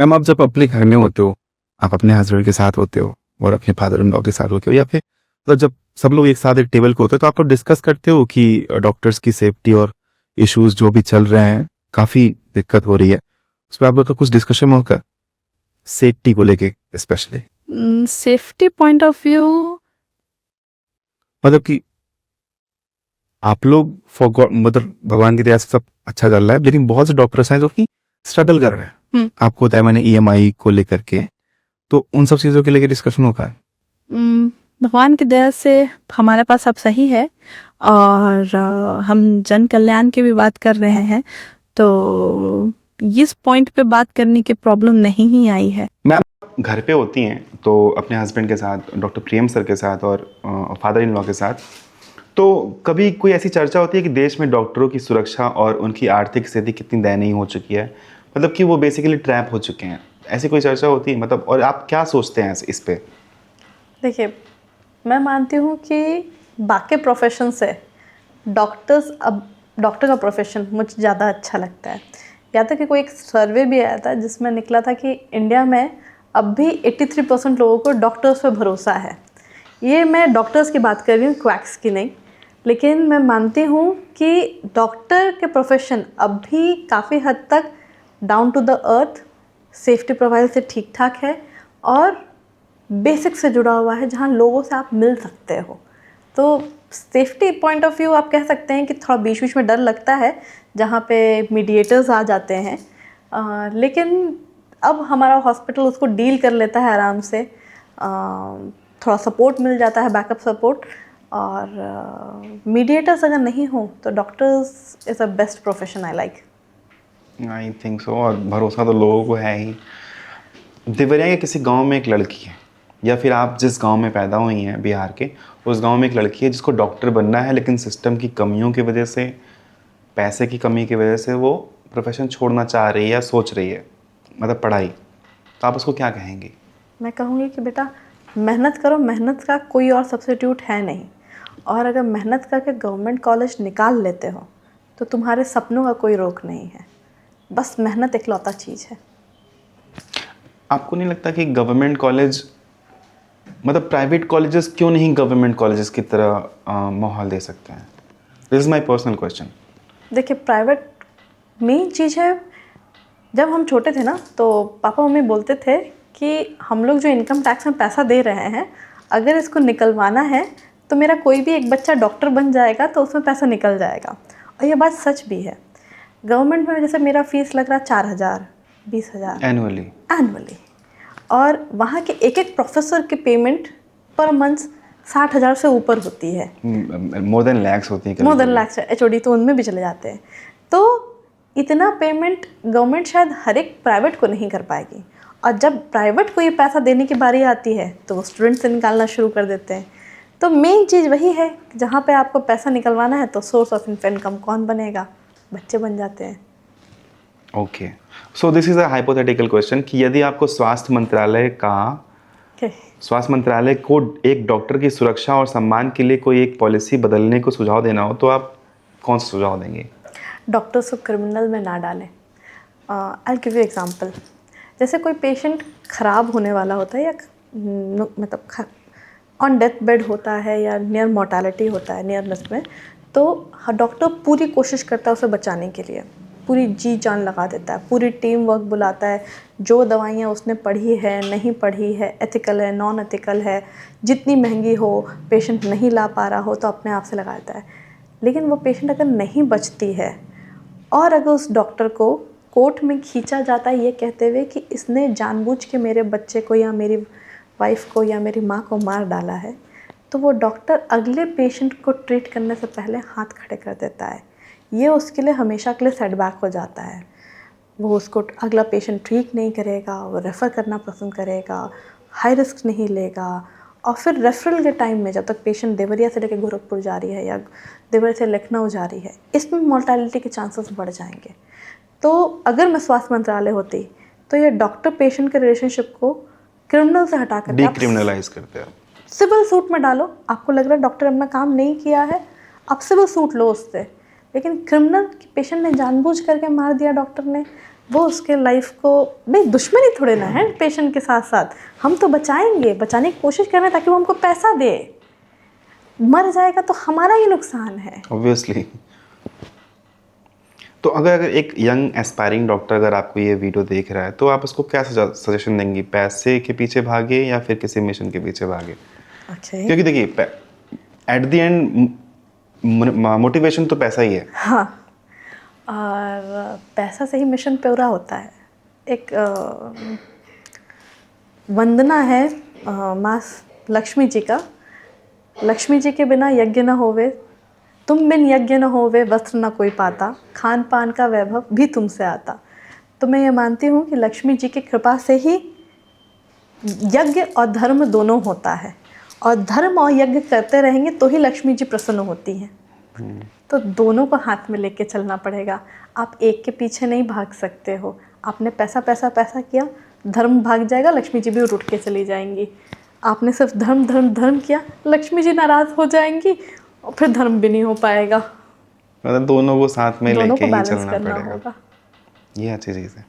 Ma'am आप जब अपने घर में होते हो, आप अपने हस्बैंड के साथ होते हो और अपने फादर इन लॉ के साथ होते हो, या फिर मतलब जब सब लोग एक साथ एक टेबल पे होते हो, तो आप लोग डिस्कस करते हो कि डॉक्टर्स की सेफ्टी और इश्यूज जो भी चल रहे हैं, काफी दिक्कत हो रही है, उस पर आप लोग का कुछ डिस्कशन होगा सेफ्टी को लेके specially? Safety point of view, मतलब कि आप लोग फॉर गॉड, मतलब भगवान की दया से सब अच्छा चल रहा है, लेकिन बहुत से डॉक्टर्स हैं जो कि स्ट्रगल कर रहे हैं। आपको बताया मैंने ईएमआई को लेकर के, तो उन सब चीजों के लेके डिस्कशन होगा। भगवान की दया से हमारे पास सब सही है और हम जन कल्याण की भी बात कर रहे हैं, तो इस पॉइंट पे बात करने की प्रॉब्लम नहीं ही आई है। मैम घर पे होती हैं तो अपने हस्बैंड के साथ, डॉक्टर प्रियम सर के साथ और फादर इन लॉ के साथ, तो कभी कोई ऐसी चर्चा होती है कि देश में डॉक्टरों की सुरक्षा और उनकी आर्थिक स्थिति कितनी दयनीय हो चुकी है, मतलब कि वो बेसिकली ट्रैप हो चुके हैं, ऐसी कोई चर्चा होती है मतलब, और आप क्या सोचते हैं इस पे? देखिए, मैं मानती हूँ कि बाकी प्रोफेशन से डॉक्टर का प्रोफेशन मुझे ज़्यादा अच्छा लगता है। या तक कि कोई एक सर्वे भी आया था जिसमें निकला था कि इंडिया में अब भी 83% लोगों को डॉक्टर्स पे भरोसा है। ये मैं डॉक्टर्स की बात कर रही हूँ, क्वैक्स की नहीं। लेकिन मैं मानती हूँ कि डॉक्टर के प्रोफेशन अब भी काफ़ी हद तक down to the earth, safety profile से ठीक ठाक है और बेसिक से जुड़ा हुआ है, जहाँ लोगों से आप मिल सकते हो। तो सेफ्टी पॉइंट ऑफ व्यू आप कह सकते हैं कि थोड़ा बीच बीच में डर लगता है जहाँ पे मीडिएटर्स आ जाते हैं, लेकिन अब हमारा हॉस्पिटल उसको डील कर लेता है आराम से। थोड़ा सपोर्ट मिल जाता है, बैकअप सपोर्ट, और मीडिएटर्स अगर नहीं हो तो doctors is a best profession I like. I think so, और भरोसा तो लोगों को है ही। देवरिया के किसी गांव में एक लड़की है, या फिर आप जिस गांव में पैदा हुई हैं बिहार के, उस गांव में एक लड़की है जिसको डॉक्टर बनना है, लेकिन सिस्टम की कमियों की वजह से, पैसे की कमी की वजह से वो प्रोफेशन छोड़ना चाह रही है या सोच रही है, मतलब पढ़ाई, तो आप उसको क्या कहेंगी? मैं कहूँगी कि बेटा मेहनत करो, मेहनत का कोई और सब्स्टिट्यूट है नहीं। और अगर मेहनत करके गवर्नमेंट कॉलेज निकाल लेते हो तो तुम्हारे सपनों का कोई रोक नहीं है। बस मेहनत इकलौता चीज़ है। आपको नहीं लगता कि गवर्नमेंट कॉलेज, मतलब प्राइवेट कॉलेजेस क्यों नहीं गवर्नमेंट कॉलेजेस की तरह माहौल दे सकते हैं? This is my personal question. देखिए, प्राइवेट मेन चीज़ है। जब हम छोटे थे ना तो पापा मम्मी बोलते थे कि हम लोग जो इनकम टैक्स में पैसा दे रहे हैं, अगर इसको निकलवाना है तो मेरा कोई भी एक बच्चा डॉक्टर बन जाएगा तो उसमें पैसा निकल जाएगा। और ये बात सच भी है। गवर्नमेंट में जैसे मेरा फीस लग रहा 4,000, 20,000 एनुअली, और वहाँ के एक एक प्रोफेसर की पेमेंट पर मंथ 60,000 से ऊपर होती है। मोर देन लैक्स होती है, मोर देन लैक्स। एचओडी तो उनमें भी चले जाते हैं। तो इतना पेमेंट गवर्नमेंट शायद हर एक प्राइवेट को नहीं कर पाएगी, और जब प्राइवेट को ये पैसा देने की बारी आती है तो वो स्टूडेंट से निकालना शुरू कर देते हैं। तो मेन चीज़ वही है कि जहाँ पे आपको पैसा निकलवाना है तो सोर्स ऑफ इनकम कौन बनेगा? बच्चे बन जाते हैं। Okay, so this is a hypothetical question कि यदि आपको स्वास्थ्य मंत्रालय को एक डॉक्टर की सुरक्षा और सम्मान के लिए कोई एक पॉलिसी बदलने को सुझाव देना हो, तो आप कौन सा सुझाव देंगे? डॉक्टर्स को क्रिमिनल में ना डालें। I give you example. जैसे कोई पेशेंट ख़राब होने वाला होता है, या मतलब ऑन डेथ बेड होता है, या नियर मोर्टालिटी होता है, नियरनेस में, तो डॉक्टर पूरी कोशिश करता है उसे बचाने के लिए, पूरी जी जान लगा देता है, पूरी टीम वर्क बुलाता है। जो दवाइयाँ उसने पढ़ी है, नहीं पढ़ी है, एथिकल है, नॉन एथिकल है, जितनी महंगी हो, पेशेंट नहीं ला पा रहा हो तो अपने आप से लगा देता है। लेकिन वो पेशेंट अगर नहीं बचती है और अगर उस डॉक्टर को कोर्ट में खींचा जाता है ये कहते हुए कि इसने जानबूझ के मेरे बच्चे को या मेरी वाइफ को या मेरी माँ को मार डाला है, तो वो डॉक्टर अगले पेशेंट को ट्रीट करने से पहले हाथ खड़े कर देता है। ये उसके लिए हमेशा के लिए सेटबैक हो जाता है। वो उसको अगला पेशेंट ट्रीट नहीं करेगा, वो रेफ़र करना पसंद करेगा, हाई रिस्क नहीं लेगा। और फिर रेफरल के टाइम में जब तक पेशेंट देवरिया से लेकर गोरखपुर जा रही है या देवरिया से लखनऊ जा रही है, इसमें मोर्टालिटी के चांसेस बढ़ जाएंगे। तो अगर मैं स्वास्थ्य मंत्रालय होती तो ये डॉक्टर पेशेंट के रिलेशनशिप को क्रिमिनल से हटा कर डिक्रिमिनलाइज करते हैं, सिविल सूट में डालो। आपको लग रहा है डॉक्टर अपना काम नहीं किया है, आप सिविल सूट लो उससे। लेकिन क्रिमिनल पेशेंट ने जानबूझ करके मार दिया डॉक्टर ने, वो उसके लाइफ को, नहीं दुश्मनी थोड़े ना है पेशेंट के साथ साथ, हम तो बचाएंगे, बचाने की कोशिश कर रहे हैं ताकि वो हमको पैसा दे। मर जाएगा तो हमारा ही नुकसान है। ऑब्वियसली। तो अगर एक यंग एस्पायरिंग डॉक्टर अगर आपको ये वीडियो देख रहा है तो आप उसको क्या सजेशन देंगी? पैसे के पीछे भागे या फिर किसी मिशन के पीछे भागे? ओके। क्योंकि देखिए एट द एंड मोटिवेशन तो पैसा ही है। हाँ, और पैसा से ही मिशन पूरा होता है। एक वंदना है माँ लक्ष्मी जी का, लक्ष्मी जी के बिना यज्ञ न होवे, तुम बिन यज्ञ न होवे वस्त्र न कोई पाता, खान पान का वैभव भी तुमसे आता। तो मैं ये मानती हूँ कि लक्ष्मी जी की कृपा से ही यज्ञ और धर्म दोनों होता है, और धर्म और यज्ञ करते रहेंगे तो ही लक्ष्मी जी प्रसन्न होती हैं। तो दोनों को हाथ में लेके चलना पड़ेगा। आप एक के पीछे नहीं भाग सकते हो। आपने पैसा पैसा पैसा किया, धर्म भाग जाएगा, लक्ष्मी जी भी उठ के चली जाएंगी। आपने सिर्फ धर्म धर्म धर्म किया, लक्ष्मी जी नाराज़ हो जाएंगी और फिर धर्म भी नहीं हो पाएगा। मतलब दोनों को साथ में दोनों लेके को ही बैलेंस चलना करना पड़ेगा। होगा। ये अच्छी चीज़ है।